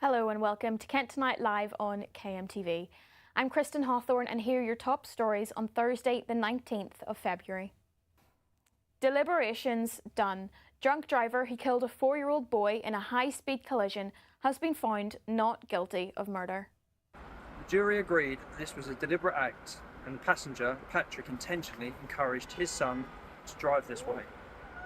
Hello and welcome to Kent Tonight Live on KMTV. I'm Kristen Hawthorne and here are your top stories on Thursday the 19th of February. Deliberations done. Drunk driver who killed a 4-year-old boy in a high-speed collision has been found not guilty of murder. The jury agreed this was a deliberate act and the passenger, Patrick, intentionally encouraged his son to drive this way.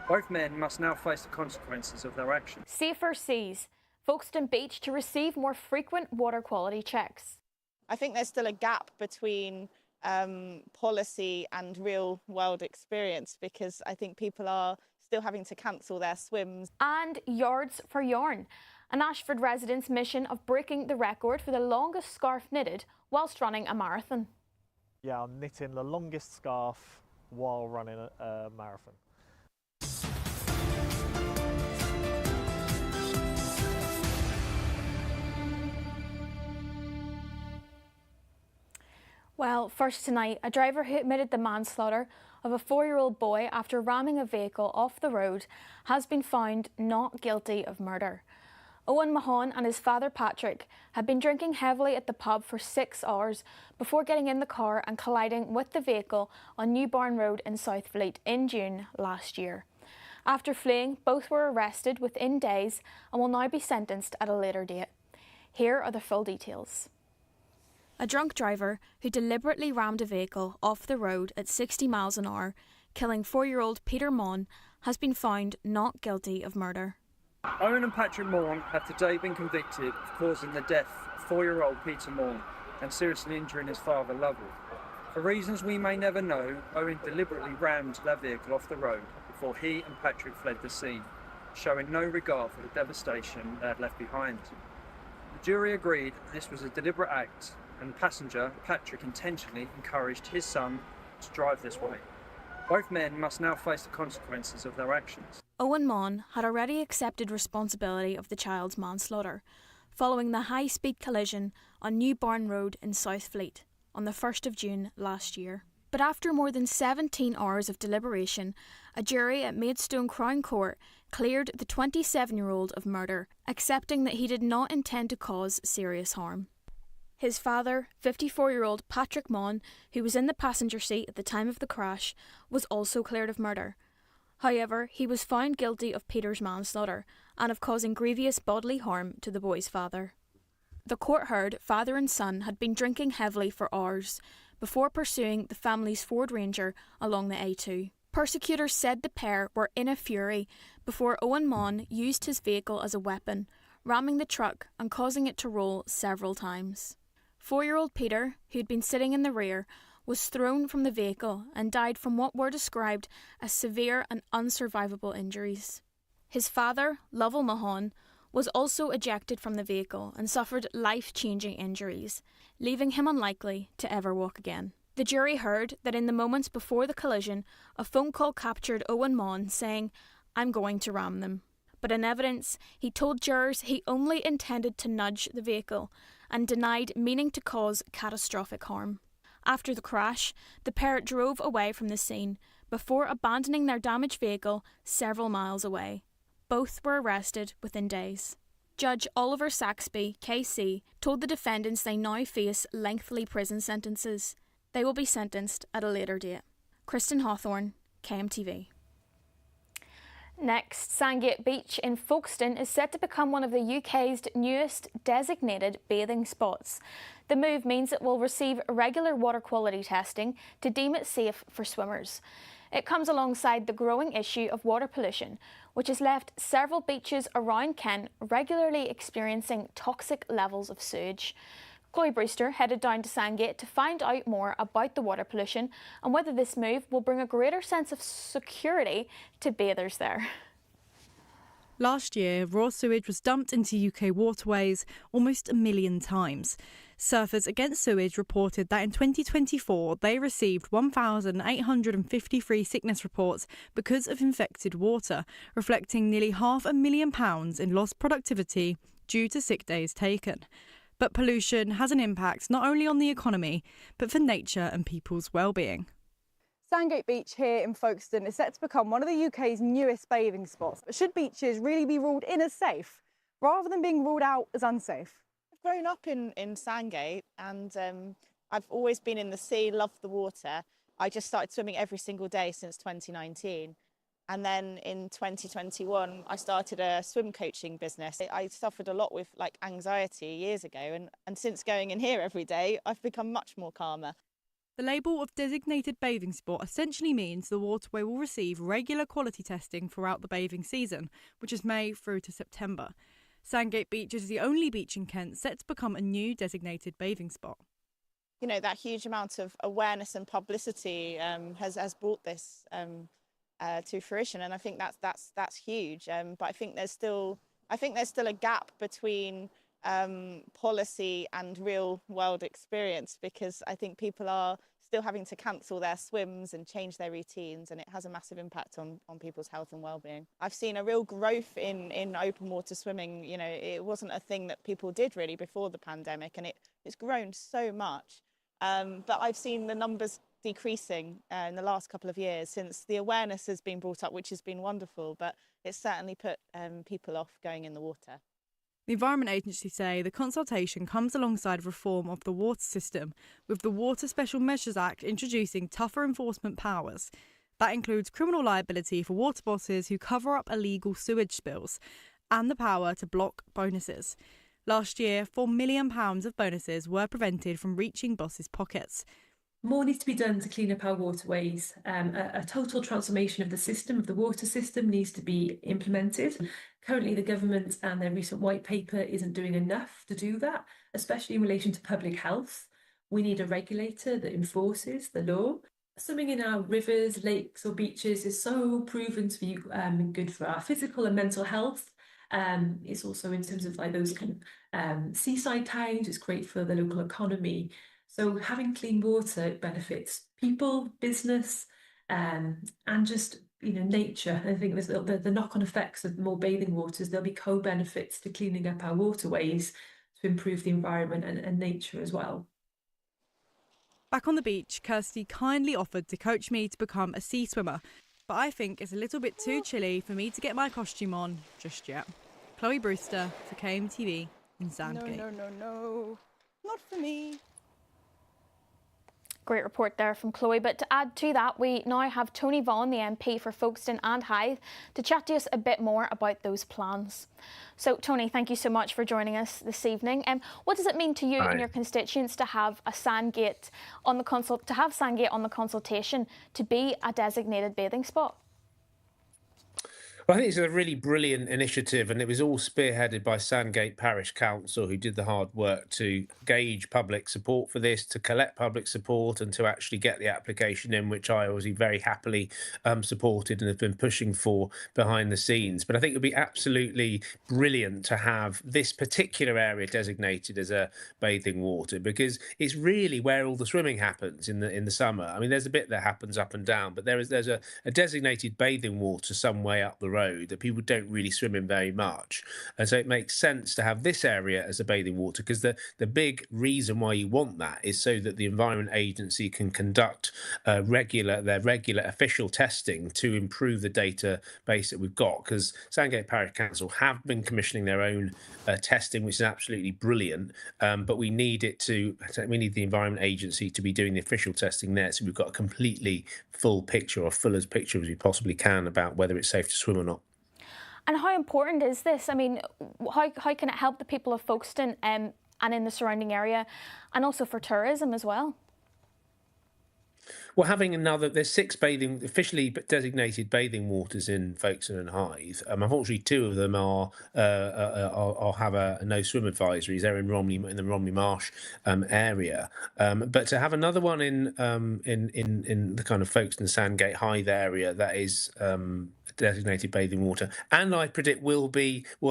Both men must now face the consequences of their actions. Safer seas. Folkestone Beach to receive more frequent water quality checks. I think there's still a gap between policy and real world experience, because I think people are still having to cancel their swims. And yards for yarn. An Ashford resident's mission of breaking the record for the longest scarf knitted whilst running a marathon. Yeah, I'm knitting the longest scarf while running a marathon. Well, first tonight, a driver who admitted the manslaughter of a 4-year-old boy after ramming a vehicle off the road has been found not guilty of murder. Owen Mahon and his father Patrick had been drinking heavily at the pub for 6 hours before getting in the car and colliding with the vehicle on New Barn Road in Southfleet in June last year. After fleeing, both were arrested within days and will now be sentenced at a later date. Here are the full details. A drunk driver who deliberately rammed a vehicle off the road at 60 miles an hour, killing 4-year-old Peter Maughan, has been found not guilty of murder. Owen and Patrick Maughan have today been convicted of causing the death of 4-year-old Peter Maughan and seriously injuring his father Lovell. For reasons we may never know, Owen deliberately rammed their vehicle off the road before he and Patrick fled the scene, showing no regard for the devastation they had left behind. The jury agreed this was a deliberate act and the passenger, Patrick, intentionally encouraged his son to drive this way. Both men must now face the consequences of their actions. Owen Maughan had already accepted responsibility of the child's manslaughter, following the high-speed collision on New Barn Road in Southfleet on the 1st of June last year. But after more than 17 hours of deliberation, a jury at Maidstone Crown Court cleared the 27-year-old of murder, accepting that he did not intend to cause serious harm. His father, 54-year-old Patrick Maughan, who was in the passenger seat at the time of the crash, was also cleared of murder. However, he was found guilty of Peter's manslaughter and of causing grievous bodily harm to the boy's father. The court heard father and son had been drinking heavily for hours before pursuing the family's Ford Ranger along the A2. Prosecutors said the pair were in a fury before Owen Maughan used his vehicle as a weapon, ramming the truck and causing it to roll several times. 4-year-old Peter, who'd been sitting in the rear, was thrown from the vehicle and died from what were described as severe and unsurvivable injuries. His father, Lovell Mahon, was also ejected from the vehicle and suffered life-changing injuries, leaving him unlikely to ever walk again. The jury heard that in the moments before the collision, a phone call captured Owen Maughan saying, "I'm going to ram them." But in evidence, he told jurors he only intended to nudge the vehicle and denied meaning to cause catastrophic harm. After the crash, the pair drove away from the scene before abandoning their damaged vehicle several miles away. Both were arrested within days. Judge Oliver Saxby, KC, told the defendants they now face lengthy prison sentences. They will be sentenced at a later date. Kristen Hawthorne, KMTV. Next, Sandgate Beach in Folkestone is set to become one of the UK's newest designated bathing spots. The move means it will receive regular water quality testing to deem it safe for swimmers. It comes alongside the growing issue of water pollution, which has left several beaches around Kent regularly experiencing toxic levels of sewage. Chloe Brewster headed down to Sandgate to find out more about the water pollution and whether this move will bring a greater sense of security to bathers there. Last year, raw sewage was dumped into UK waterways almost 1 million times. Surfers Against Sewage reported that in 2024 they received 1,853 sickness reports because of infected water, reflecting nearly £500,000 in lost productivity due to sick days taken. But pollution has an impact not only on the economy, but for nature and people's well-being. Sandgate Beach here in Folkestone is set to become one of the UK's newest bathing spots. But should beaches really be ruled in as safe? rather than being ruled out as unsafe? I've grown up in Sandgate, and I've always been in the sea, loved the water. I just started swimming every single day since 2019. And then in 2021, I started a swim coaching business. I suffered a lot with like anxiety years ago, and since going in here every day, I've become much more calmer. The label of designated bathing spot essentially means the waterway will receive regular quality testing throughout the bathing season, which is May through to September. Sandgate Beach is the only beach in Kent set to become a new designated bathing spot. You know, that huge amount of awareness and publicity has brought this to fruition, and I think that's huge. But I think there's still a gap between policy and real world experience, because I think people are still having to cancel their swims and change their routines, and it has a massive impact on people's health and well-being. I've seen a real growth in open water swimming. You know, it wasn't a thing that people did really before the pandemic, and it's grown so much. But I've seen the numbers decreasing in the last couple of years since the awareness has been brought up, which has been wonderful, but it's certainly put people off going in the water. The Environment Agency say the consultation comes alongside reform of the water system, with the Water Special Measures Act introducing tougher enforcement powers. That includes criminal liability for water bosses who cover up illegal sewage spills and the power to block bonuses. Last year, £4 million of bonuses were prevented from reaching bosses' pockets. More needs to be done to clean up our waterways. A total transformation of the system, of the water system, needs to be implemented. Currently, the government and their recent white paper isn't doing enough to do that, especially in relation to public health. We need a regulator that enforces the law. Swimming in our rivers, lakes or beaches is so proven to be good for our physical and mental health. It's also in terms of like those kind of seaside towns, it's great for the local economy. So having clean water benefits people, business, and just nature. I think there's the knock-on effects of more bathing waters. There'll be co-benefits to cleaning up our waterways to improve the environment and nature as well. Back on the beach, Kirsty kindly offered to coach me to become a sea swimmer, but I think it's a little bit too chilly for me to get my costume on just yet. Chloe Brewster for KMTV in Sandgate. No, not for me. Great report there from Chloe. But to add to that, we now have Tony Vaughan, the MP for Folkestone and Hythe, to chat to us a bit more about those plans. So, Tony, thank you so much for joining us this evening. What does it mean to you and your constituents to have a Sandgate on the consultation to be a designated bathing spot? Well, I think it's a really brilliant initiative, and it was all spearheaded by Sandgate Parish Council, who did the hard work to gauge public support for this, to collect public support, and to actually get the application in, which I obviously very happily supported and have been pushing for behind the scenes. But I think it would be absolutely brilliant to have this particular area designated as a bathing water, because it's really where all the swimming happens in the summer. I mean, there's a bit that happens up and down, but there's a designated bathing water some way up the road that people don't really swim in very much, and so it makes sense to have this area as a bathing water, because the big reason why you want that is so that the Environment Agency can conduct their regular official testing to improve the database that we've got, because Sandgate Parish Council have been commissioning their own testing, which is absolutely brilliant, but we need the Environment Agency to be doing the official testing there, so we've got a completely full picture, or full as picture as we possibly can, about whether it's safe to swim or not. And how important is this? I mean, how can it help the people of Folkestone and in the surrounding area, and also for tourism as well? Well, there's 6 officially designated bathing waters in Folkestone and Hythe. Unfortunately, 2 of them have a no swim advisories. They're in the Romney Marsh area. But to have another one in the kind of Folkestone Sandgate Hythe area that is designated bathing water, and I predict will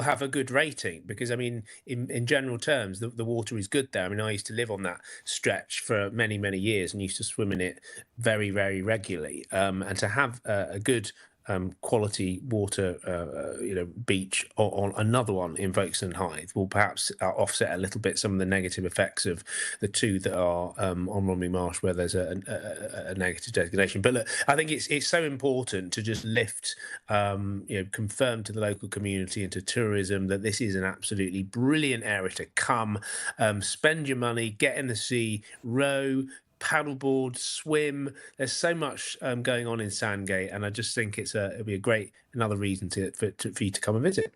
have a good rating, because I mean, in general terms, the water is good there. I mean, I used to live on that stretch for many years and used to swim in it very regularly, and to have a good quality water, beach on another one in Folkestone Hythe will perhaps offset a little bit some of the negative effects of the two that are on Romney Marsh, where there's a negative designation. But look, I think it's so important to just lift, confirm to the local community and to tourism that this is an absolutely brilliant area to come, spend your money, get in the sea, row, paddleboard, swim. There's so much going on in Sandgate, and I just think it'll be a great another reason for you to come and visit.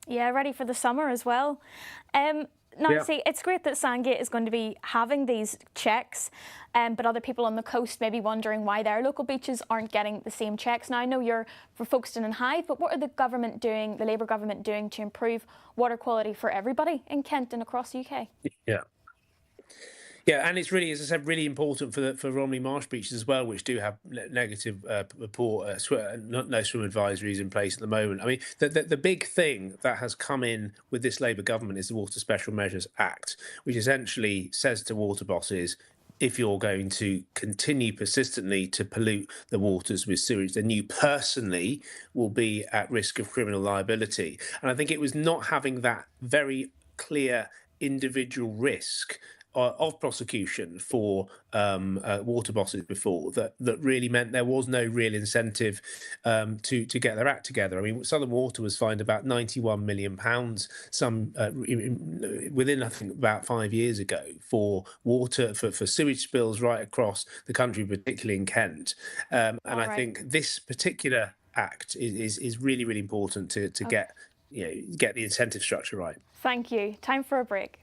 Yeah, ready for the summer as well. See, it's great that Sandgate is going to be having these checks, but other people on the coast may be wondering why their local beaches aren't getting the same checks. Now, I know you're for Folkestone and Hythe, but what are the Labour government doing to improve water quality for everybody in Kent and across the UK? Yeah, and it's really, as I said, really important for Romney Marsh beaches as well, which do have negative report, no swim advisories in place at the moment. I mean, the big thing that has come in with this Labour government is the Water Special Measures Act, which essentially says to water bosses, if you're going to continue persistently to pollute the waters with sewage, then you personally will be at risk of criminal liability. And I think it was not having that very clear individual risk of prosecution for water bosses before that really meant there was no real incentive to get their act together. I mean, Southern Water was fined about £91 million within, I think, about 5 years ago for sewage spills right across the country, particularly in Kent. I think this particular act is really, really important to get the incentive structure right. Thank you. Time for a break.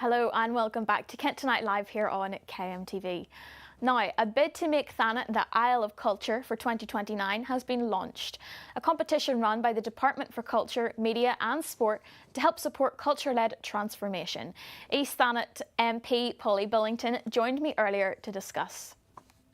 Hello and welcome back to Kent Tonight Live here on KMTV. Now, a bid to make Thanet the Isle of Culture for 2029 has been launched. A competition run by the Department for Culture, Media and Sport to help support culture-led transformation. East Thanet MP Polly Billington joined me earlier to discuss.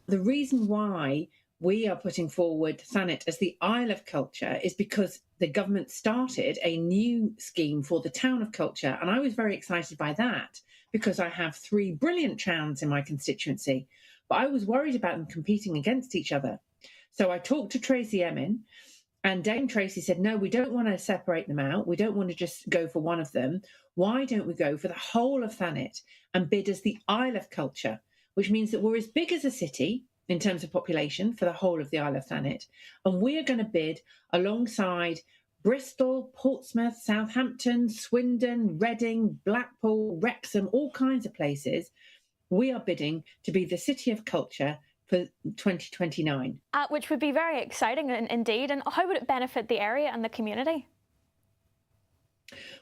The reason why we are putting forward Thanet as the Isle of Culture is because the government started a new scheme for the Town of Culture, and I was very excited by that because I have 3 brilliant towns in my constituency, but I was worried about them competing against each other. So I talked to Tracy Emin, and Dame Tracy said, no, we don't want to separate them out. We don't want to just go for one of them. Why don't we go for the whole of Thanet and bid as the Isle of Culture, which means that we're as big as a city in terms of population for the whole of the Isle of Thanet. And we are going to bid alongside Bristol, Portsmouth, Southampton, Swindon, Reading, Blackpool, Wrexham, all kinds of places. We are bidding to be the City of Culture for 2029. Which would be very exciting indeed. And how would it benefit the area and the community?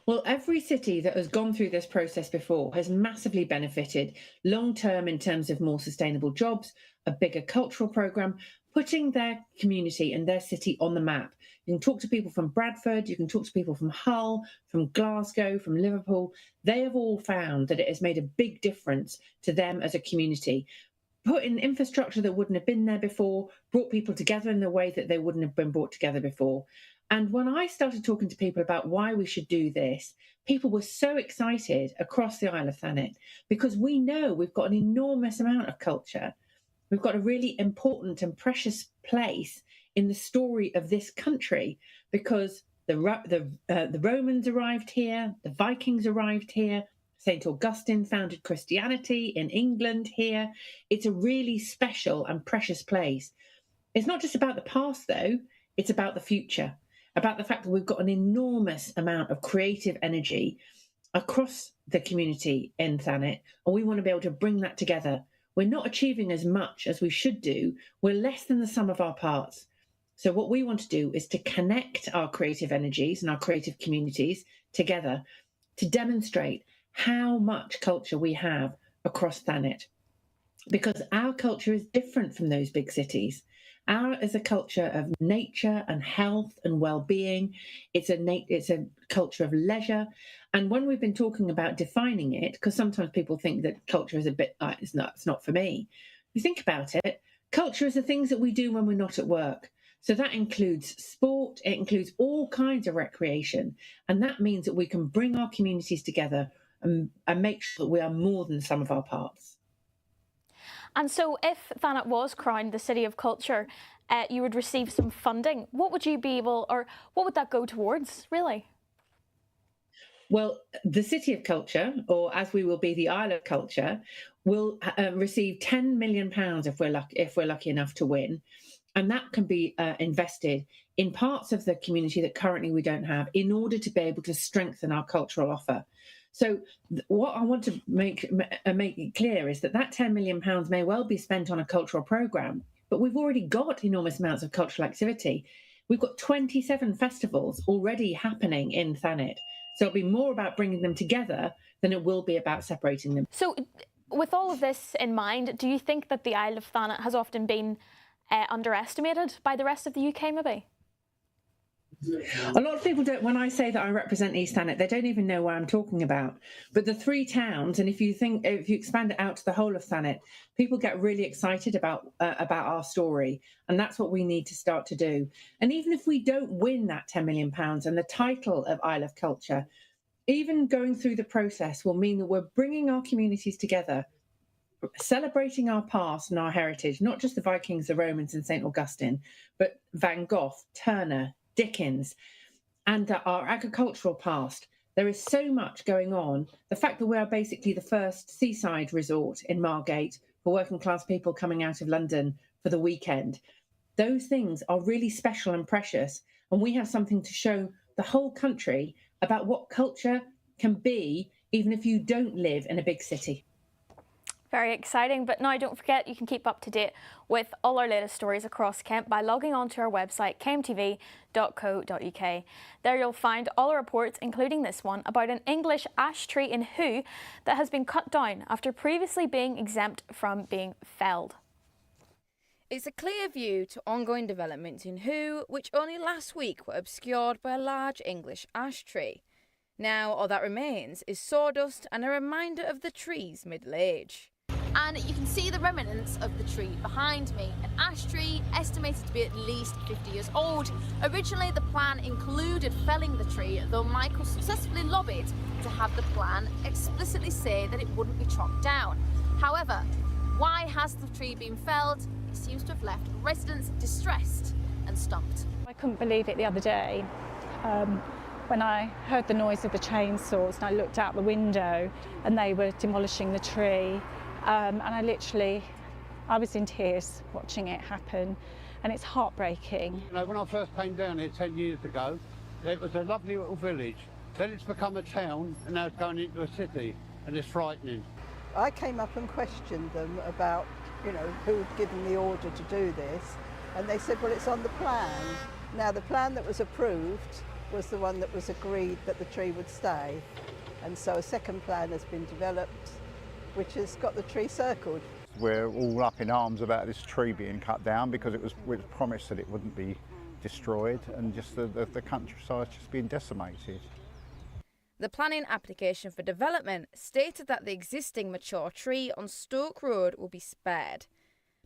Well, every city that has gone through this process before has massively benefited long term in terms of more sustainable jobs, a bigger cultural programme, putting their community and their city on the map. You can talk to people from Bradford, you can talk to people from Hull, from Glasgow, from Liverpool. They have all found that it has made a big difference to them as a community. Put in infrastructure that wouldn't have been there before, brought people together in a way that they wouldn't have been brought together before. And when I started talking to people about why we should do this, people were so excited across the Isle of Thanet because we know we've got an enormous amount of culture. We've got a really important and precious place in the story of this country because the Romans arrived here, the Vikings arrived here, St. Augustine founded Christianity in England here. It's a really special and precious place. It's not just about the past, though. It's about the future, about the fact that we've got an enormous amount of creative energy across the community in Thanet, and we want to be able to bring that together. We're not achieving as much as we should do. We're less than the sum of our parts. So what we want to do is to connect our creative energies and our creative communities together to demonstrate how much culture we have across Thanet. Because our culture is different from those big cities. Ours is a culture of nature and health and well-being. It's a culture of leisure. And when we've been talking about defining it, because sometimes people think that culture is a bit like, it's not for me. If you think about it, culture is the things that we do when we're not at work. So that includes sport, it includes all kinds of recreation. And that means that we can bring our communities together and make sure that we are more than the sum of our parts. And so if Thanet was crowned the City of Culture, you would receive some funding. What would you be able, or what would that go towards, really? Well, the City of Culture, or as we will be the Isle of Culture, will receive £10 million if we're lucky enough to win. And that can be invested in parts of the community that currently we don't have in order to be able to strengthen our cultural offer. So what I want to make it clear is that £10 million may well be spent on a cultural programme, but we've already got enormous amounts of cultural activity. We've got 27 festivals already happening in Thanet. So it'll be more about bringing them together than it will be about separating them. So with all of this in mind, do you think that the Isle of Thanet has often been underestimated by the rest of the UK, maybe? A lot of people don't, when I say that I represent East Thanet, they don't even know what I'm talking about. But the 3 towns, and if you expand it out to the whole of Thanet, people get really excited about our story. And that's what we need to start to do. And even if we don't win that £10 million and the title of Isle of Culture, even going through the process will mean that we're bringing our communities together, celebrating our past and our heritage, not just the Vikings, the Romans and St. Augustine, but Van Gogh, Turner, Dickens, and our agricultural past. There is so much going on. The fact that we are basically the first seaside resort in Margate for working class people coming out of London for the weekend, those things are really special and precious. And we have something to show the whole country about what culture can be, even if you don't live in a big city. Very exciting, but now don't forget you can keep up to date with all our latest stories across Kent by logging on to our website kmtv.co.uk. There you'll find all our reports, including this one, about an English ash tree in Hoo that has been cut down after previously being exempt from being felled. It's a clear view to ongoing developments in Hoo, which only last week were obscured by a large English ash tree. Now all that remains is sawdust and a reminder of the tree's middle age. And you can see the remnants of the tree behind me. An ash tree estimated to be at least 50 years old. Originally the plan included felling the tree, though Michael successfully lobbied to have the plan explicitly say that it wouldn't be chopped down. However, why has the tree been felled? It seems to have left residents distressed and stumped. I couldn't believe it the other day when I heard the noise of the chainsaws and I looked out the window and they were demolishing the tree. And I was in tears watching it happen, and it's heartbreaking. You know, when I first came down here 10 years ago, it was a lovely little village. Then it's become a town, and now it's going into a city, and it's frightening. I came up and questioned them about, you know, who'd given the order to do this, and they said, well, it's on the plan. Now, the plan that was approved was the one that was agreed that the tree would stay, and so a second plan has been developed, which has got the tree circled. We're all up in arms about this tree being cut down because it was promised that it wouldn't be destroyed, and just the countryside's just being decimated. The planning application for development stated that the existing mature tree on Stoke Road will be spared.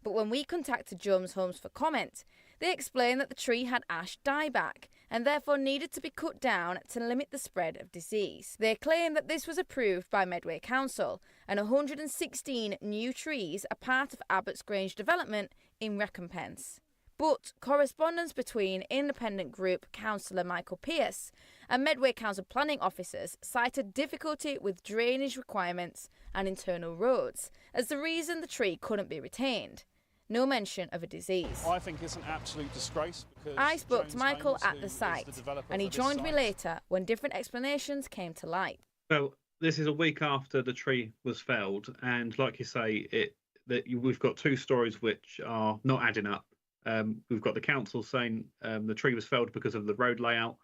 But when we contacted Jones Homes for comment, they explained that the tree had ash dieback and therefore needed to be cut down to limit the spread of disease. They claim that this was approved by Medway Council, and 116 new trees are part of Abbott's Grange development in recompense. But correspondence between independent group councillor Michael Pearce and Medway Council planning officers cited difficulty with drainage requirements and internal roads as the reason the tree couldn't be retained. No mention of a disease. I think it's an absolute disgrace because I spoke to Michael Jones, at the site, and he joined me later when different explanations came to light. Well, this is a week after the tree was felled, and like you say, we've got two stories which are not adding up. We've got the council saying the tree was felled because of the road layout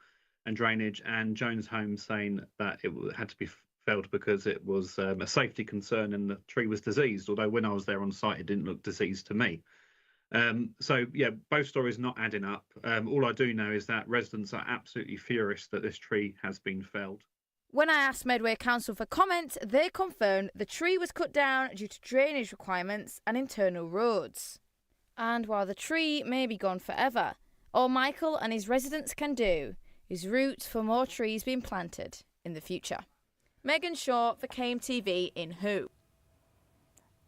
and drainage, and Jones Homes saying that it had to be felled because it was a safety concern and the tree was diseased, although when I was there on site it didn't look diseased to me. So yeah, both stories not adding up. All I do know is that residents are absolutely furious that this tree has been felled. When I asked Medway Council for comment, they confirmed the tree was cut down due to drainage requirements and internal roads. And while the tree may be gone forever, all Michael and his residents can do is root for more trees being planted in the future. Megan Shaw for KMTV in Hoo.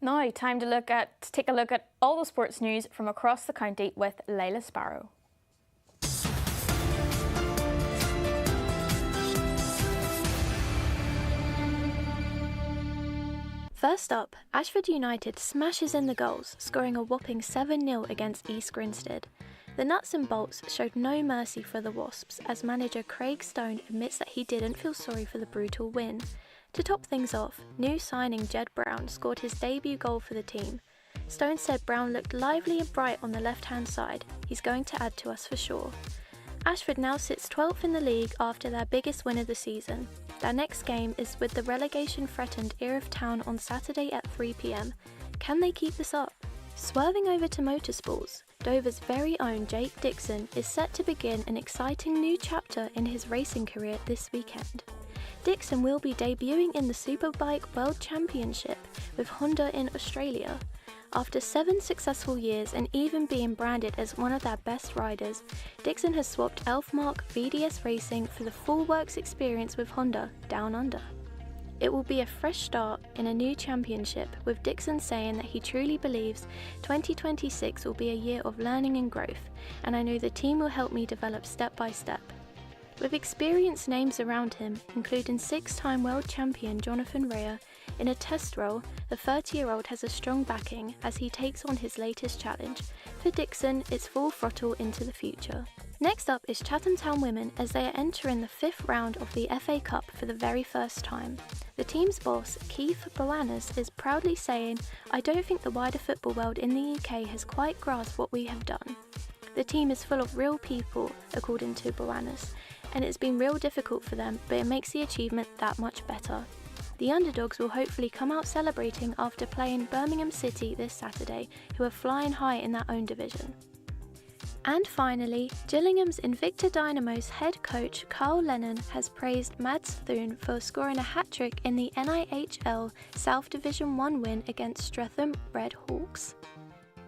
Now, time to take a look at all the sports news from across the county with Layla Sparrow. First up, Ashford United smashes in the goals, scoring a whopping 7-0 against East Grinstead. The nuts and bolts showed no mercy for the Wasps as manager Craig Stone admits that he didn't feel sorry for the brutal win. To top things off, new signing Jed Brown scored his debut goal for the team. Stone said Brown looked lively and bright on the left-hand side. He's going to add to us for sure. Ashford now sits 12th in the league after their biggest win of the season. Their next game is with the relegation-threatened Erith Town on Saturday at 3 p.m. Can they keep this up? Swerving over to motorsports, Dover's very own Jake Dixon is set to begin an exciting new chapter in his racing career this weekend. Dixon will be debuting in the Superbike World Championship with Honda in Australia. After 7 successful years and even being branded as one of their best riders, Dixon has swapped Elfmark VDS Racing for the full works experience with Honda Down Under. It will be a fresh start in a new championship, with Dixon saying that he truly believes 2026 will be a year of learning and growth, and I know the team will help me develop step by step. With experienced names around him, including 6-time world champion Jonathan Rea, in a test role, the 30-year-old has a strong backing as he takes on his latest challenge. For Dixon, it's full throttle into the future. Next up is Chatham Town women as they are entering the 5th round of the FA Cup for the very first time. The team's boss, Keith Bolanos, is proudly saying, "I don't think the wider football world in the UK has quite grasped what we have done. The team is full of real people," according to Bolanos, "and it's been real difficult for them, but it makes the achievement that much better." The underdogs will hopefully come out celebrating after playing Birmingham City this Saturday, who are flying high in their own division. And finally, Gillingham's Invicta Dynamo's head coach Carl Lennon has praised Mads Thune for scoring a hat-trick in the NIHL South Division 1 win against Streatham Red Hawks.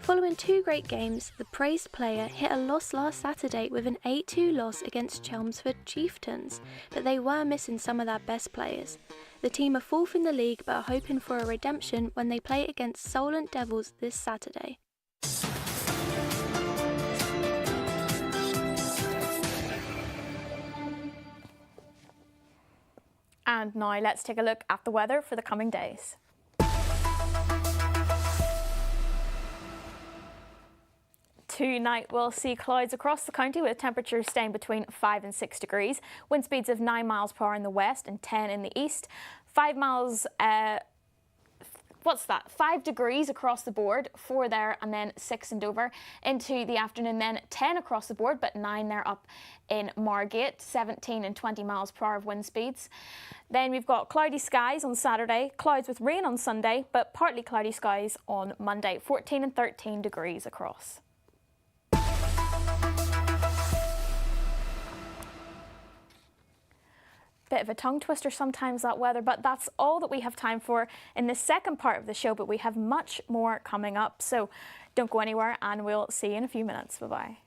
Following 2 great games, the praised player hit a loss last Saturday with an 8-2 loss against Chelmsford Chieftains, but they were missing some of their best players. The team are 4th in the league but are hoping for a redemption when they play against Solent Devils this Saturday. And now let's take a look at the weather for the coming days. Tonight we'll see clouds across the county with temperatures staying between 5 and 6 degrees. Wind speeds of 9 miles per hour in the west and 10 in the east. 5 degrees across the board, 4 there and then 6 in Dover. Into the afternoon then 10 across the board, but 9 there up in Margate, 17 and 20 miles per hour of wind speeds. Then we've got cloudy skies on Saturday, clouds with rain on Sunday, but partly cloudy skies on Monday, 14 and 13 degrees across. Bit of a tongue twister sometimes, that weather, but that's all that we have time for in the second part of the show, but we have much more coming up, so don't go anywhere and we'll see you in a few minutes. Bye-bye.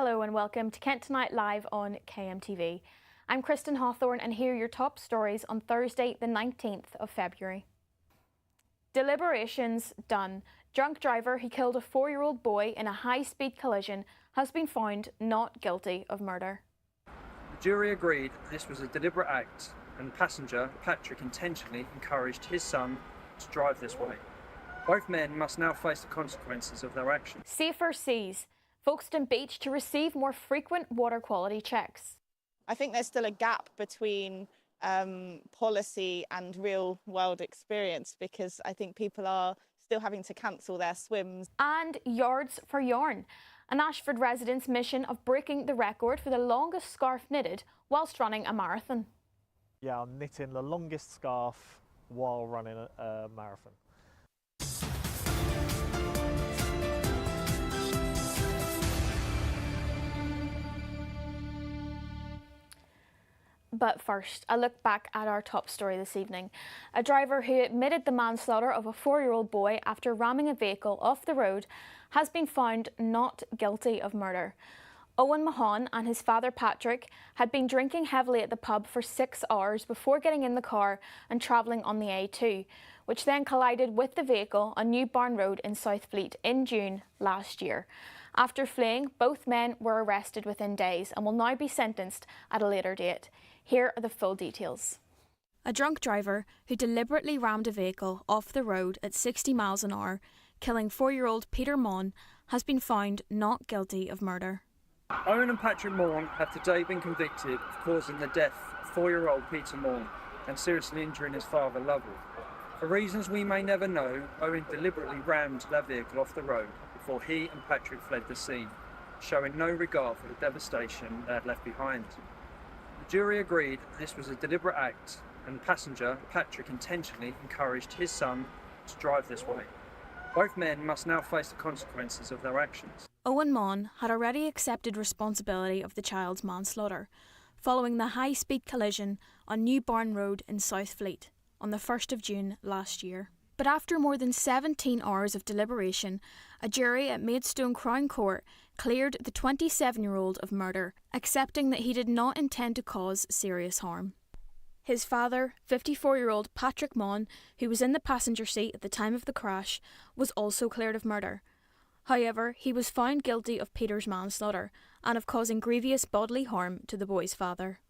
Hello and welcome to Kent Tonight Live on KMTV. I'm Kristen Hawthorne and here are your top stories on Thursday the 19th of February. Deliberations done. Drunk driver who killed a 4-year-old boy in a high-speed collision has been found not guilty of murder. The jury agreed this was a deliberate act and passenger Patrick intentionally encouraged his son to drive this way. Both men must now face the consequences of their actions. Safer seas. Folkestone Beach to receive more frequent water quality checks. I think there's still a gap between policy and real world experience, because I think people are still having to cancel their swims. And yards for yarn. An Ashford resident's mission of breaking the record for the longest scarf knitted whilst running a marathon. Yeah, I'm knitting the longest scarf while running a marathon. But first, a look back at our top story this evening. A driver who admitted the manslaughter of a 4-year-old boy after ramming a vehicle off the road has been found not guilty of murder. Owen Mahon and his father Patrick had been drinking heavily at the pub for 6 hours before getting in the car and travelling on the A2, which then collided with the vehicle on New Barn Road in Southfleet in June last year. After fleeing, both men were arrested within days and will now be sentenced at a later date. Here are the full details. A drunk driver who deliberately rammed a vehicle off the road at 60 miles an hour, killing 4-year-old Peter Maughan, has been found not guilty of murder. Owen and Patrick Maughan have today been convicted of causing the death of 4-year-old Peter Maughan and seriously injuring his father Lovell. For reasons we may never know, Owen deliberately rammed their vehicle off the road before he and Patrick fled the scene, showing no regard for the devastation they had left behind. The jury agreed this was a deliberate act and passenger Patrick intentionally encouraged his son to drive this way. Both men must now face the consequences of their actions. Owen Maughan had already accepted responsibility of the child's manslaughter, following the high-speed collision on New Barn Road in Southfleet on the 1st of June last year. But after more than 17 hours of deliberation, a jury at Maidstone Crown Court cleared the 27-year-old of murder, accepting that he did not intend to cause serious harm. His father, 54-year-old Patrick Maughan, who was in the passenger seat at the time of the crash, was also cleared of murder. However, he was found guilty of Peter's manslaughter and of causing grievous bodily harm to the boy's father.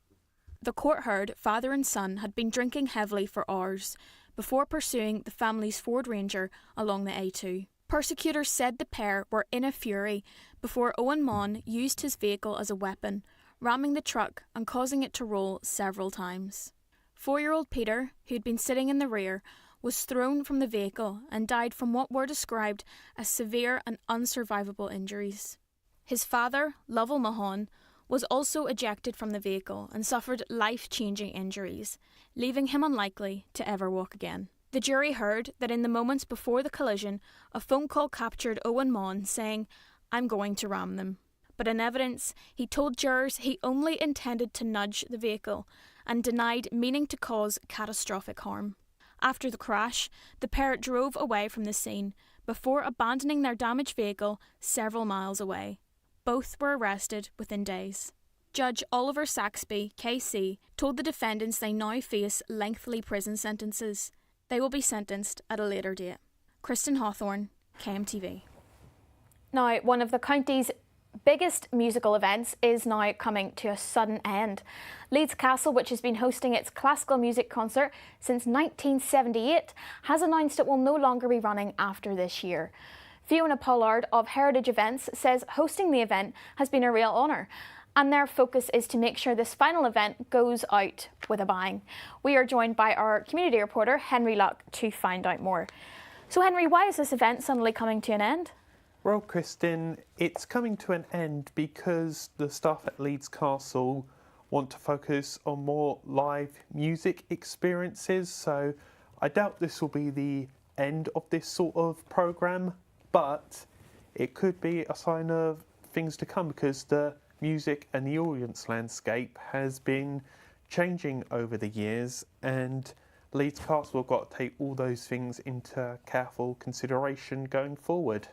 The court heard father and son had been drinking heavily for hours before pursuing the family's Ford Ranger along the A2. Prosecutors said the pair were in a fury before Owen Maughan used his vehicle as a weapon, ramming the truck and causing it to roll several times. 4-year-old Peter, who had been sitting in the rear, was thrown from the vehicle and died from what were described as severe and unsurvivable injuries. His father, Lovell Mahon, was also ejected from the vehicle and suffered life-changing injuries, leaving him unlikely to ever walk again. The jury heard that in the moments before the collision, a phone call captured Owen Maughan saying, "I'm going to ram them." But in evidence, he told jurors he only intended to nudge the vehicle and denied meaning to cause catastrophic harm. After the crash, the pair drove away from the scene before abandoning their damaged vehicle several miles away. Both were arrested within days. Judge Oliver Saxby, KC, told the defendants they now face lengthy prison sentences. They will be sentenced at a later date. Kristen Hawthorne, KMTV. Now, one of the county's biggest musical events is now coming to a sudden end. Leeds Castle, which has been hosting its classical music concert since 1978, has announced it will no longer be running after this year. Fiona Pollard of Heritage Events says hosting the event has been a real honour, and their focus is to make sure this final event goes out with a bang. We are joined by our community reporter, Henry Luck, to find out more. So Henry, why is this event suddenly coming to an end? Well, Kristen, it's coming to an end because the staff at Leeds Castle want to focus on more live music experiences, so I doubt this will be the end of this sort of programme, but it could be a sign of things to come because the music and the audience landscape has been changing over the years, and Leeds Castle have got to take all those things into careful consideration going forward.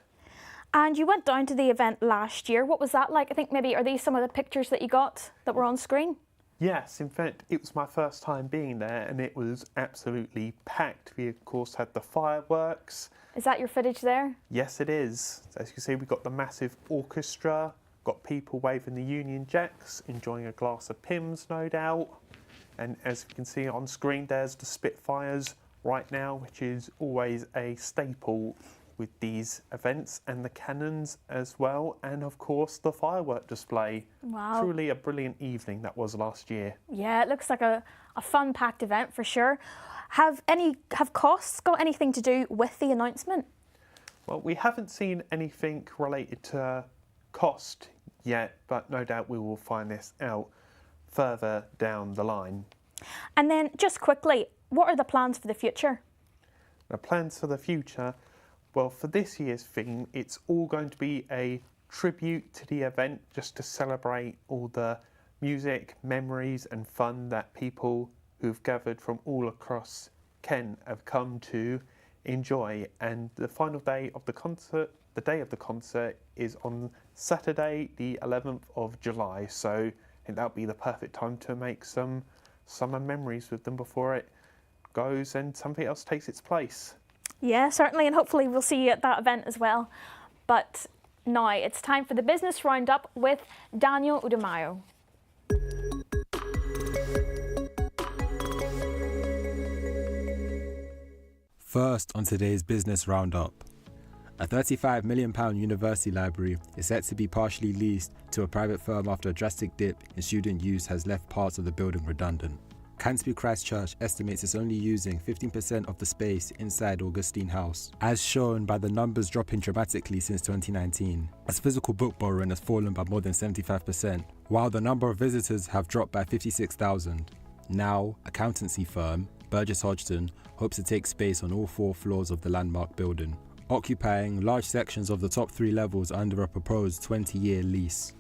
And you went down to the event last year. What was that like? I think maybe, are these some of the pictures that you got that were on screen? Yes, in fact, it was my first time being there and it was absolutely packed. We, of course, had the fireworks. Is that your footage there? Yes, it is. As you can see, we've got the massive orchestra, got people waving the Union Jacks, enjoying a glass of Pimm's, no doubt. And as you can see on screen, there's the Spitfires right now, which is always a staple with these events, and the cannons as well, and of course the firework display. Wow. Truly a brilliant evening that was last year. Yeah, it looks like a fun packed event for sure. Have costs got anything to do with the announcement? Well, we haven't seen anything related to cost yet, but no doubt we will find this out further down the line. And then just quickly, what are the plans for the future? The plans for the future, well, for this year's theme, it's all going to be a tribute to the event, just to celebrate all the music, memories and fun that people who've gathered from all across Kent have come to enjoy. And the final day of the concert, the day of the concert, is on Saturday the 11th of July, so I think that'll be the perfect time to make some summer memories with them before it goes and something else takes its place. Yeah, certainly, and hopefully we'll see you at that event as well. But now it's time for the business roundup with Daniel Udamayo. First on today's business roundup. A £35 million university library is set to be partially leased to a private firm after a drastic dip in student use has left parts of the building redundant. Canterbury Christ Church estimates it's only using 15% of the space inside Augustine House, as shown by the numbers dropping dramatically since 2019, as physical book borrowing has fallen by more than 75%, while the number of visitors have dropped by 56,000. Now, accountancy firm Burgess Hodgson hopes to take space on all 4 floors of the landmark building, occupying large sections of the top 3 levels under a proposed 20-year lease.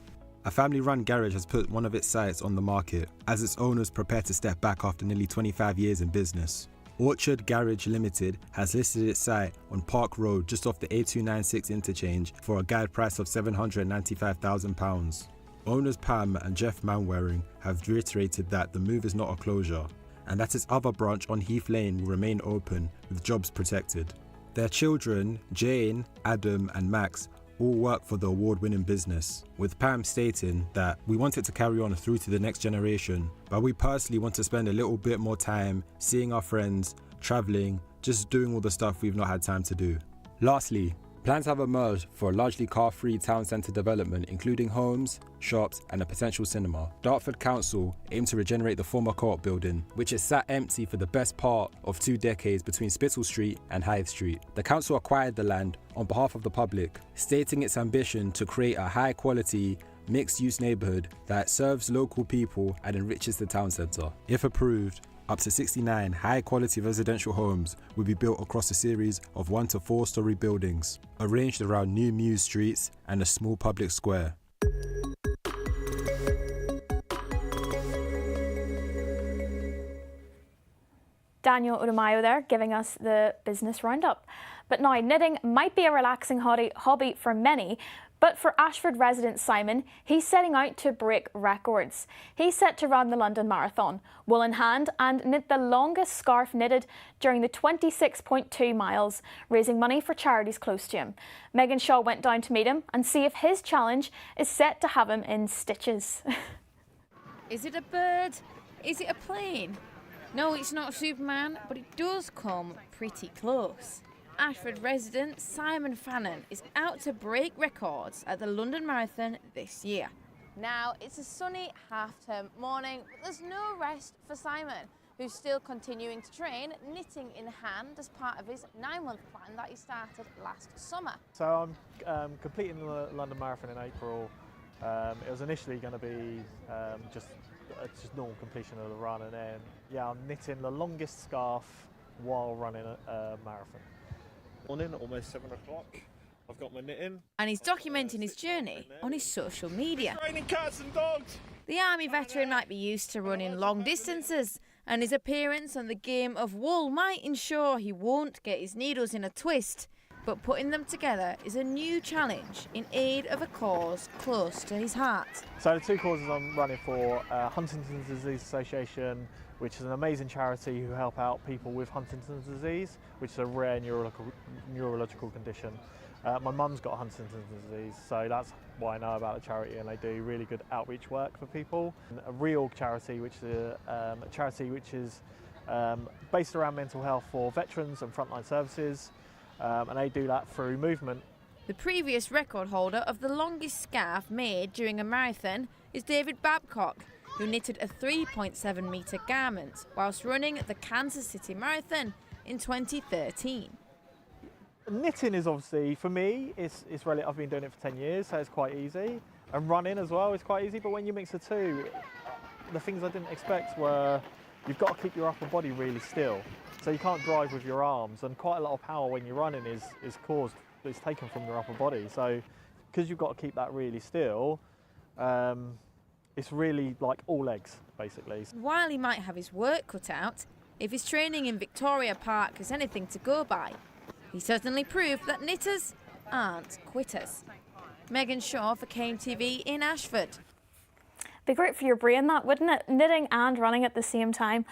A family-run garage has put one of its sites on the market, as its owners prepare to step back after nearly 25 years in business. Orchard Garage Limited has listed its site on Park Road just off the A296 interchange for a guide price of £795,000. Owners Pam and Jeff Manwaring have reiterated that the move is not a closure, and that its other branch on Heath Lane will remain open with jobs protected. Their children, Jane, Adam and Max, all work for the award-winning business, with Pam stating that we want it to carry on through to the next generation, but we personally want to spend a little bit more time seeing our friends, travelling, just doing all the stuff we've not had time to do. Lastly, plans have emerged for a largely car-free town centre development including homes, shops and a potential cinema. Dartford Council aim to regenerate the former Co-op building, which has sat empty for the best part of 2 decades between Spittal Street and Hythe Street. The council acquired the land on behalf of the public, stating its ambition to create a high-quality, mixed-use neighbourhood that serves local people and enriches the town centre. If approved, up to 69 high-quality residential homes will be built across a series of 1 to 4 storey buildings, arranged around New Mews streets and a small public square. Daniel Udamayo there, giving us the business roundup. But now, knitting might be a relaxing hobby for many, but for Ashford resident Simon, he's setting out to break records. He's set to run the London Marathon, wool in hand, and knit the longest scarf knitted during the 26.2 miles, raising money for charities close to him. Megan Shaw went down to meet him and see if his challenge is set to have him in stitches. Is it a bird? Is it a plane? No, it's not Superman, but it does come pretty close. Ashford resident Simon Fannon is out to break records at the London Marathon this year. Now, it's a sunny half-term morning, but there's no rest for Simon, who's still continuing to train, knitting in hand as part of his 9-month plan that he started last summer. So I'm completing the London Marathon in April. It was initially going to be just normal completion of the run, and then I'm knitting the longest scarf while running a marathon. Morning, almost 7 o'clock. I've got my knitting. And he's documenting his journey on his social media. Training cats and dogs. The army veteran might be used to running long distances, and his appearance on the game of wool might ensure he won't get his needles in a twist. but putting them together is a new challenge in aid of a cause close to his heart. So the two causes I'm running for, Huntington's Disease Association, which is an amazing charity who help out people with Huntington's disease, which is a rare neurological condition. My mum's got Huntington's disease, so that's why I know about the charity, and they do really good outreach work for people. And a real charity, which is a charity which is based around mental health for veterans and frontline services, and they do that through movement. The previous record holder of the longest scarf made during a marathon is David Babcock, who knitted a 3.7 metre garment whilst running the Kansas City Marathon in 2013. Knitting is obviously, for me, I've been doing it for 10 years, so it's quite easy. And running as well is quite easy, but when you mix the two, the things I didn't expect were you've got to keep your upper body really still. So you can't drive with your arms, and quite a lot of power when you're running is taken from your upper body. So because you've got to keep that really still, it's really like all legs, basically. While he might have his work cut out, if his training in Victoria Park is anything to go by, he certainly proved that knitters aren't quitters. Megan Shaw for KMTV in Ashford. Be great for your brain, that, wouldn't it? Knitting and running at the same time.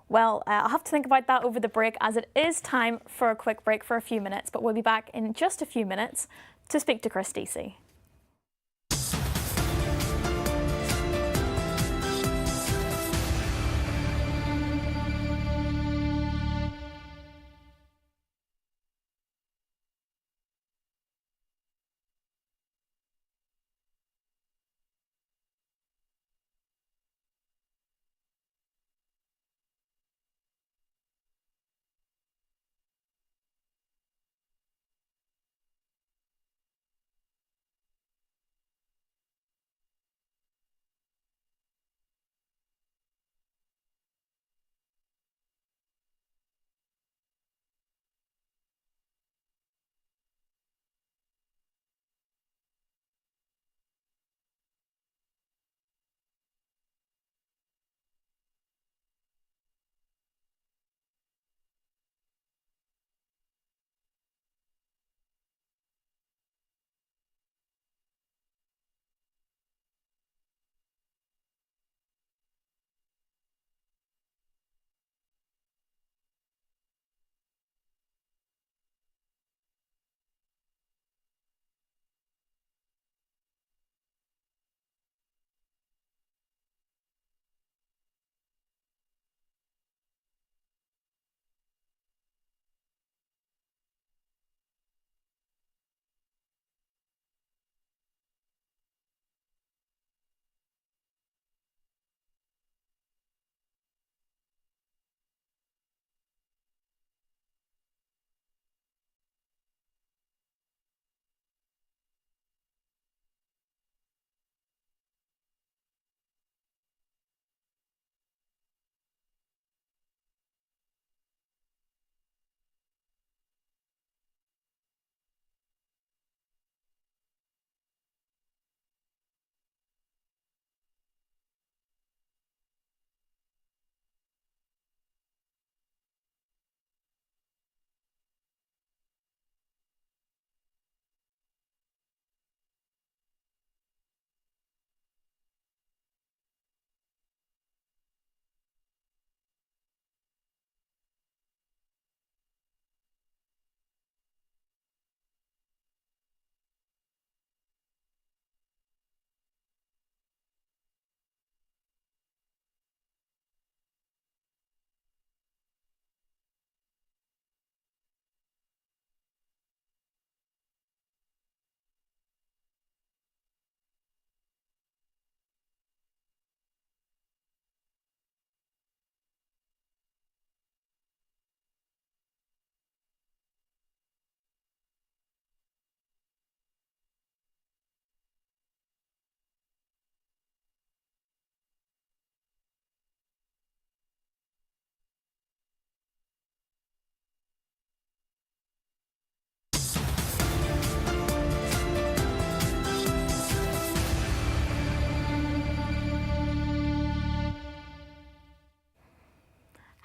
Well, I'll have to think about that over the break, as it is time for a quick break for a few minutes, but we'll be back in just a few minutes to speak to Chris Deasy.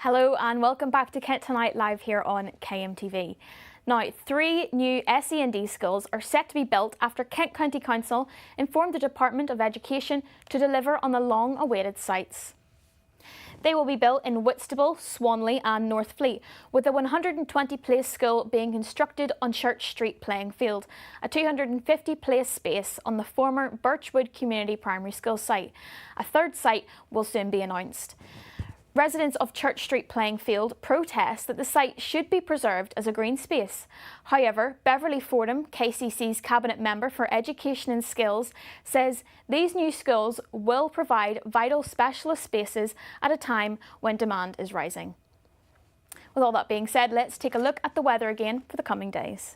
Hello and welcome back to Kent Tonight live here on KMTV. Now, 3 new SEND schools are set to be built after Kent County Council informed the Department of Education to deliver on the long-awaited sites. They will be built in Whitstable, Swanley and Northfleet, with a 120-place school being constructed on Church Street playing field, a 250-place space on the former Birchwood Community Primary School site. A third site will soon be announced. Residents of Church Street playing field protest that the site should be preserved as a green space. However, Beverly Fordham, KCC's Cabinet Member for Education and Skills, says these new schools will provide vital specialist spaces at a time when demand is rising. With all that being said, let's take a look at the weather again for the coming days.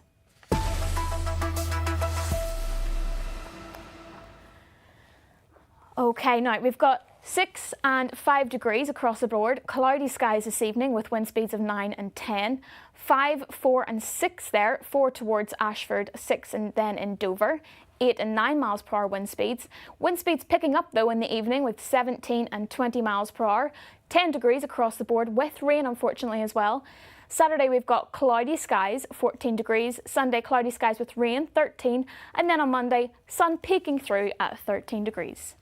Okay, now we've got 6 and 5 degrees across the board, cloudy skies this evening with wind speeds of 9 and 10, 5, 4 and 6 there, 4 towards Ashford, 6 and then in Dover, 8 and 9 miles per hour wind speeds. Wind speeds picking up though in the evening with 17 and 20 miles per hour, 10 degrees across the board with rain unfortunately as well. Saturday we've got cloudy skies, 14 degrees, Sunday cloudy skies with rain, 13, and then on Monday sun peeking through at 13 degrees.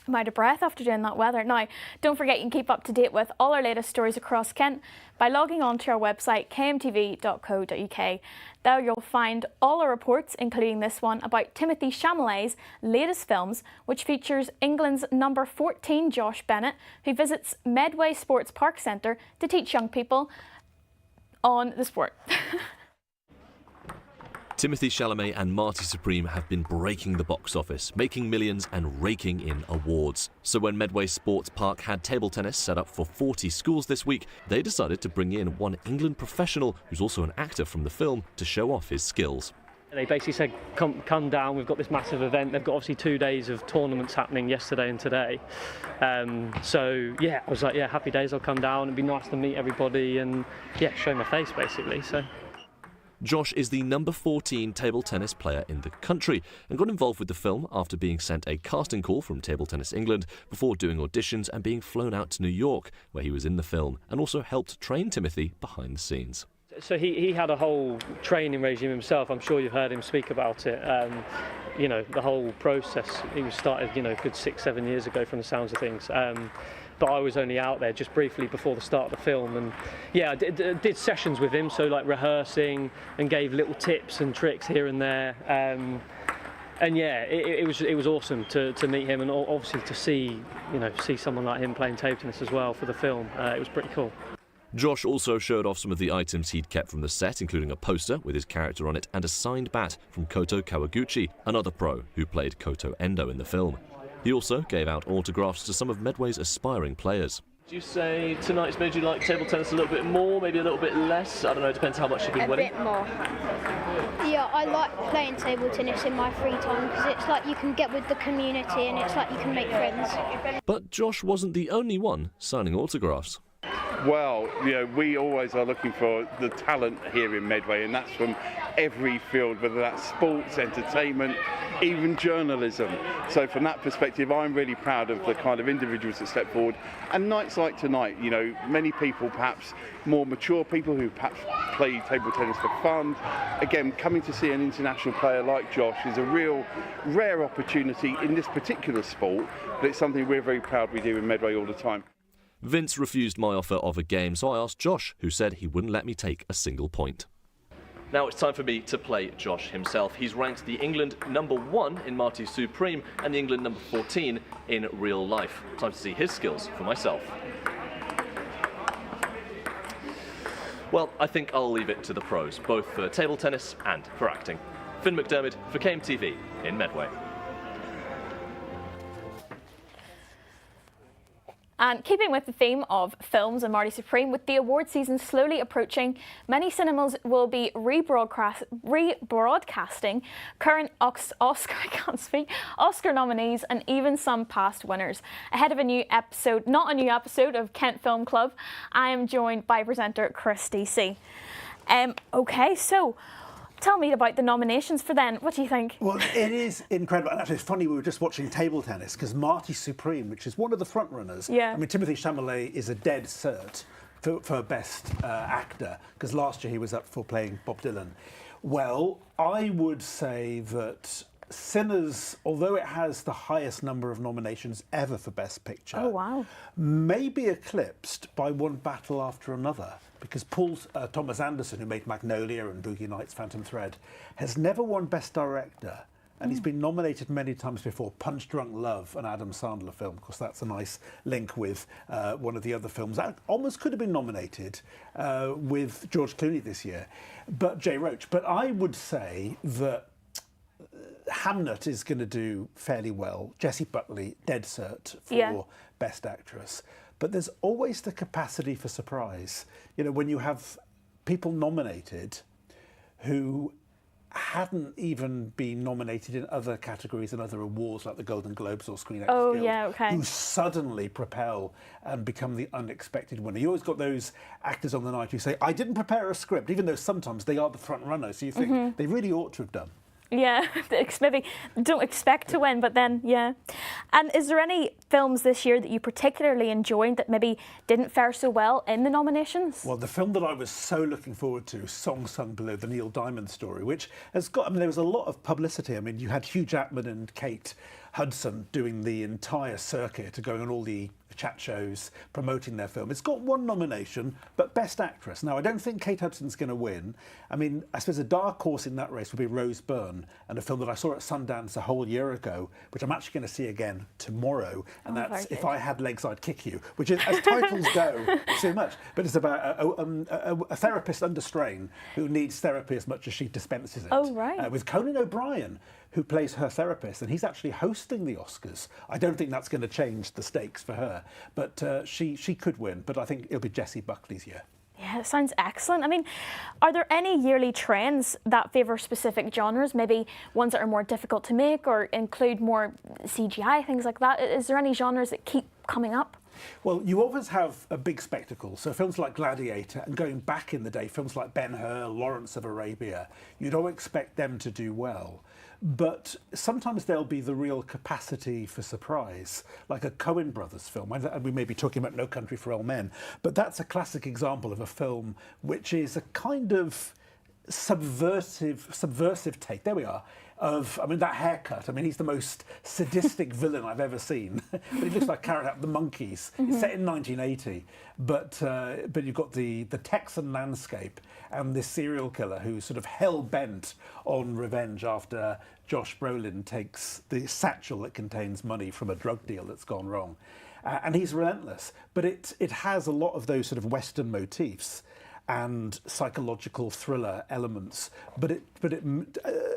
I'm out of breath after doing that weather. Now, don't forget you can keep up to date with all our latest stories across Kent by logging on to our website kmtv.co.uk. There you'll find all our reports, including this one about Timothy Chalamet's latest films, which features England's number 14 Josh Bennett, who visits Medway Sports Park Centre to teach young people on the sport. Timothy Chalamet and Marty Supreme have been breaking the box office, making millions and raking in awards. So when Medway Sports Park had table tennis set up for 40 schools this week, they decided to bring in one England professional, who's also an actor from the film, to show off his skills. They basically said, come down, we've got this massive event. They've got obviously 2 days of tournaments happening yesterday and today. So yeah, I was like, yeah, happy days, I'll come down. It'd be nice to meet everybody and yeah, show my face basically. So. Josh is the number 14 table tennis player in the country and got involved with the film after being sent a casting call from Table Tennis England before doing auditions and being flown out to New York, where he was in the film, and also helped train Timothy behind the scenes. So he had a whole training regime himself. I'm sure you've heard him speak about it. You know, the whole process, he was started, you know, a good 6-7 years ago from the sounds of things. But I was only out there just briefly before the start of the film, and yeah, I did sessions with him, so like rehearsing and gave little tips and tricks here and there. And yeah, it was awesome to meet him, and obviously to see someone like him playing table tennis as well for the film. It was pretty cool. Josh also showed off some of the items he'd kept from the set, including a poster with his character on it and a signed bat from Koto Kawaguchi, another pro who played Koto Endo in the film. He also gave out autographs to some of Medway's aspiring players. Do you say tonight's made you like table tennis a little bit more, maybe a little bit less? I don't know, it depends how much you've been winning. A bit more. Yeah, I like playing table tennis in my free time because it's like you can get with the community and it's like you can make friends. But Josh wasn't the only one signing autographs. Well, you know, we always are looking for the talent here in Medway, and that's from every field, whether that's sports, entertainment, even journalism. So from that perspective, I'm really proud of the kind of individuals that step forward. And nights like tonight, you know, many people, perhaps more mature people who perhaps play table tennis for fun, again, coming to see an international player like Josh is a real rare opportunity in this particular sport, but it's something we're very proud we do in Medway all the time. Vince refused my offer of a game, so I asked Josh, who said he wouldn't let me take a single point. Now it's time for me to play Josh himself. He's ranked the England number 1 in Marty Supreme and the England number 14 in real life. Time to see his skills for myself. Well, I think I'll leave it to the pros, both for table tennis and for acting. Finn McDermott for KMTV in Medway. And keeping with the theme of films and Marty Supreme, with the award season slowly approaching, many cinemas will be rebroadcasting current Oscar nominees and even some past winners. Ahead of not a new episode of Kent Film Club, I am joined by presenter Chris DC. Okay, so tell me about the nominations for then. What do you think? Well, it is incredible. And actually, it's funny, we were just watching table tennis because Marty Supreme, which is one of the front runners, I mean, Timothée Chalamet is a dead cert for Best Actor, because last year he was up for playing Bob Dylan. Well, I would say that Sinners, although it has the highest number of nominations ever for Best Picture, may be eclipsed by One Battle After Another, because Thomas Anderson, who made Magnolia and Boogie Nights, Phantom Thread, has never won Best Director. And he's been nominated many times before. Punch Drunk Love, an Adam Sandler film. Of course, that's a nice link with one of the other films that almost could have been nominated with George Clooney this year, but Jay Roach. But I would say that Hamnet is going to do fairly well. Jessie Buckley, dead cert for Best Actress. But there's always the capacity for surprise. You know, when you have people nominated who hadn't even been nominated in other categories and other awards like the Golden Globes or Screen Actors Guild, who suddenly propel and become the unexpected winner. You always got those actors on the night who say, I didn't prepare a script, even though sometimes they are the front runners, so you think they really ought to have done. Yeah, maybe don't expect to win, but then, And is there any films this year that you particularly enjoyed that maybe didn't fare so well in the nominations? Well, the film that I was so looking forward to, Song Sung Below, the Neil Diamond story, which has got, I mean, there was a lot of publicity. I mean, you had Hugh Jackman and Kate Hudson doing the entire circuit, going on all the chat shows promoting their film. It's got one nomination, but Best Actress. Now, I don't think Kate Hudson's going to win. I mean, I suppose a dark horse in that race would be Rose Byrne, and a film that I saw at Sundance a whole year ago, which I'm actually going to see again tomorrow, and that's If I Had Legs, I'd Kick You, which is, as titles go, too much. But it's about a therapist under strain who needs therapy as much as she dispenses it. With Conan O'Brien, who plays her therapist, and he's actually hosting the Oscars. I don't think that's going to change the stakes for her, but she could win, but I think it'll be Jessie Buckley's year. Yeah, it sounds excellent. I mean, are there any yearly trends that favour specific genres, maybe ones that are more difficult to make or include more CGI, things like that? Is there any genres that keep coming up? Well, you always have a big spectacle. So films like Gladiator, and going back in the day, films like Ben-Hur, Lawrence of Arabia, you'd all expect them to do well. But sometimes there'll be the real capacity for surprise, like a Coen Brothers film. And we may be talking about No Country for Old Men, but that's a classic example of a film which is a kind of subversive take. There we are. I mean, that haircut. I mean, he's the most sadistic villain I've ever seen. But he looks like Carrot Out the Monkeys. It's set in 1980, but you've got the Texan landscape and this serial killer who's sort of hell-bent on revenge after Josh Brolin takes the satchel that contains money from a drug deal that's gone wrong. And he's relentless. But it has a lot of those sort of Western motifs and psychological thriller elements, but it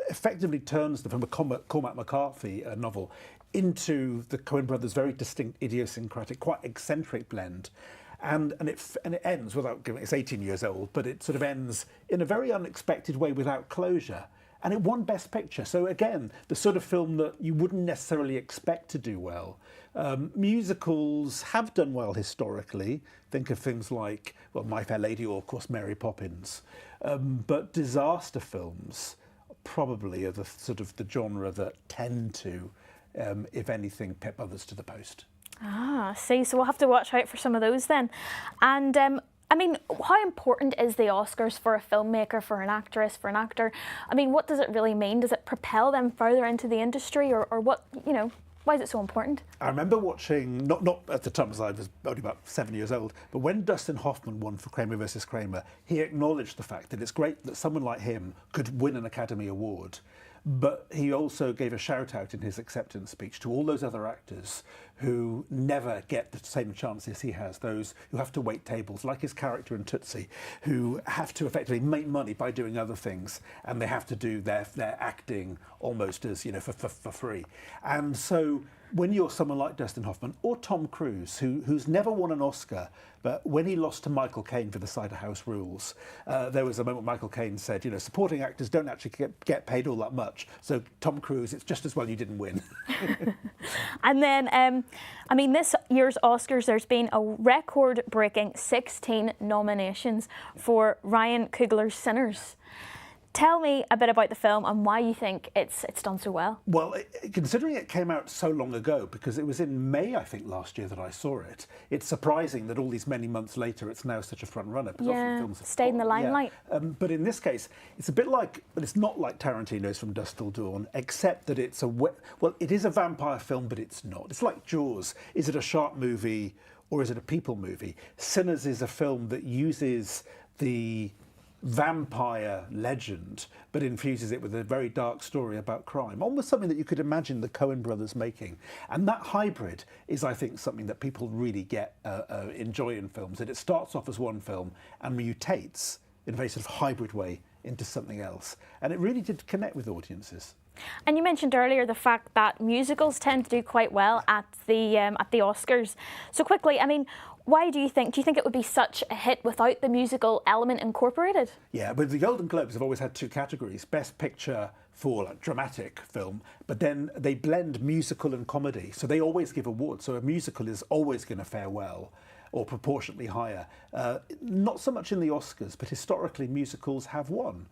effectively turns them from a Cormac McCarthy novel into the Coen Brothers' very distinct, idiosyncratic, quite eccentric blend, and it ends without giving. It's 18 years old, but it sort of ends in a very unexpected way without closure. And it won Best Picture. So again, the sort of film that you wouldn't necessarily expect to do well. Musicals have done well historically. Think of things like, well, My Fair Lady or, of course, Mary Poppins. But disaster films probably are the sort of the genre that tend to, if anything, pip others to the post. So we'll have to watch out for some of those then. And I mean, how important is the Oscars for a filmmaker, for an actress, for an actor? I mean, what does it really mean? Does it propel them further into the industry, or what, you know, why is it so important? I remember watching, not at the time, because I was only about 7 years old, but when Dustin Hoffman won for Kramer versus Kramer, he acknowledged the fact that it's great that someone like him could win an Academy Award. But he also gave a shout out in his acceptance speech to all those other actors who never get the same chances he has, those who have to wait tables, like his character in Tootsie, who have to effectively make money by doing other things, and they have to do their acting almost as, you know, for free. And so when you're someone like Dustin Hoffman or Tom Cruise, who's never won an Oscar, but when he lost to Michael Caine for The Cider House Rules, there was a moment Michael Caine said, you know, supporting actors don't actually get paid all that much. So Tom Cruise, it's just as well you didn't win. And then, I mean, this year's Oscars, there's been a record-breaking 16 nominations for Ryan Coogler's Sinners. Tell me a bit about the film and why you think it's done so well. Well, considering it came out so long ago, because it was in May, I think, last year that I saw it, it's surprising that all these many months later it's now such a front runner. Yeah, stayed in the limelight. Yeah. But in this case, it's a bit like, but it's not like Tarantino's From Dusk Till Dawn, except that it's it is a vampire film, but it's not. It's like Jaws. Is it a shark movie or is it a people movie? Sinners is a film that uses the vampire legend but infuses it with a very dark story about crime, almost something that you could imagine the Coen brothers making. And that hybrid is, I think, something that people really enjoy in films, that it starts off as one film and mutates in a very sort of hybrid way into something else, and it really did connect with audiences. And you mentioned earlier the fact that musicals tend to do quite well at the Oscars. So quickly, I mean, why do you think it would be such a hit without the musical element incorporated? Yeah, but the Golden Globes have always had two categories: Best Picture for like dramatic film, but then they blend musical and comedy, so they always give awards. So a musical is always going to fare well, or proportionately higher. Not so much in the Oscars, but historically musicals have won.